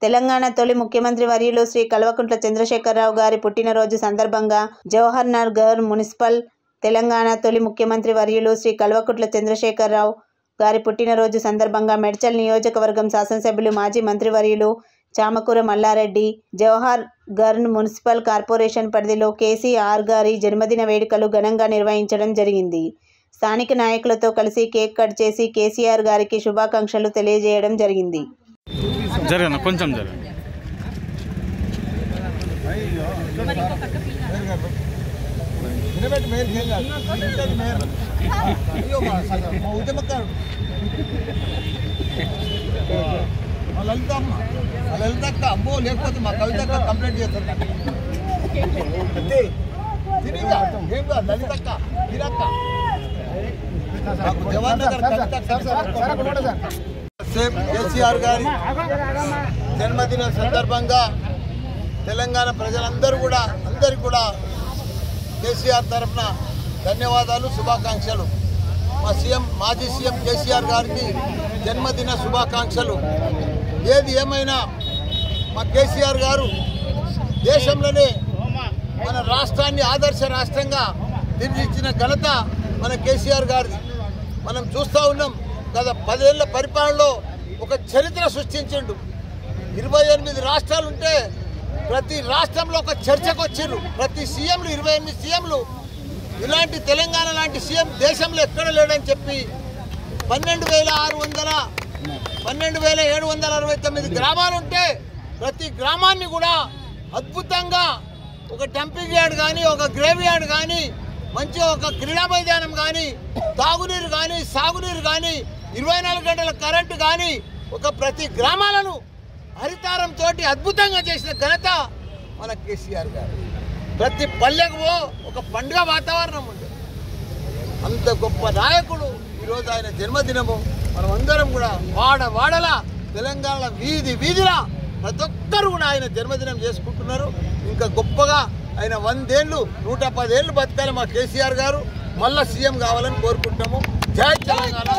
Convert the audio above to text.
తెలంగాణ తొలి ముఖ్యమంత్రి వర్యులు శ్రీ కల్వకుంట్ల చంద్రశేఖరరావు గారి పుట్టినరోజు సందర్భంగా జవహర్ నగర్ మున్సిపల్ తెలంగాణ తొలి ముఖ్యమంత్రి వర్యులు శ్రీ కల్వకుంట్ల చంద్రశేఖరరావు గారి పుట్టినరోజు సందర్భంగా మేడ్చల్ నియోజకవర్గం శాసనసభ్యులు మాజీ మంత్రివర్యులు చామకూర మల్లారెడ్డి జవహర్ నగర్ మున్సిపల్ కార్పొరేషన్ పరిధిలో కేసీఆర్ గారి జన్మదిన వేడుకలు ఘనంగా నిర్వహించడం జరిగింది. స్థానిక నాయకులతో కలిసి కేక్ కట్ చేసి కేసీఆర్ గారికి శుభాకాంక్షలు తెలియజేయడం జరిగింది. కొంచెం లలితక్క అమ్మో లేకపోతే మా కవితక్క కంప్లైంట్ చేస్తారు. లలితక్క కేసీఆర్ గారి జన్మదిన సందర్భంగా తెలంగాణ ప్రజలందరూ కూడా అందరికీ కూడా కేసీఆర్ తరఫున ధన్యవాదాలు, శుభాకాంక్షలు. మాజీ సీఎం కేసీఆర్ గారికి జన్మదిన శుభాకాంక్షలు. ఏది ఏమైనా మా కేసీఆర్ గారు దేశంలోనే మన రాష్ట్రాన్ని ఆదర్శ రాష్ట్రంగా తీర్చిదిద్దిన ఘనత మన కేసీఆర్ గారిది. మనం చూస్తూ ఉన్నాం, గత 10 ఏళ్ల పరిపాలనలో ఒక చరిత్ర సృష్టించిండు. 28 రాష్ట్రాలు ఉంటే ప్రతి రాష్ట్రంలో ఒక చర్చకు వచ్చిండ్రు. ప్రతి సీఎంలు 28 సీఎంలు ఇలాంటి తెలంగాణ లాంటి సీఎం దేశంలో ఎక్కడ లేడని చెప్పి 12,769 గ్రామాలుంటే ప్రతి గ్రామాన్ని కూడా అద్భుతంగా ఒక డంపింగ్ యార్డ్ కానీ, ఒక గ్రేవ్ యార్డ్ కానీ, మంచి ఒక క్రీడా మైదానం కానీ, తాగునీరు కానీ, సాగునీరు కానీ, 24 గంటల కరెంటు కానీ, ఒక ప్రతి గ్రామాలను హరితారంతో అద్భుతంగా చేసిన ఘనత మన కేసీఆర్ గారు. ప్రతి పల్లెకు ఒక పండుగ వాతావరణం ఉంది. అంత గొప్ప నాయకుడు. ఈరోజు ఆయన జన్మదినము మనం అందరం కూడా వాడలా తెలంగాణ వీధిలా ప్రతి ఒక్కరు కూడా ఆయన జన్మదినం చేసుకుంటున్నారు. ఇంకా గొప్పగా ఆయన 100 ఏళ్ళు 110 ఏళ్ళు బతకాలి మా కేసీఆర్ గారు. మళ్ళా సీఎం కావాలని కోరుకుంటాము. జై తెలంగాణ.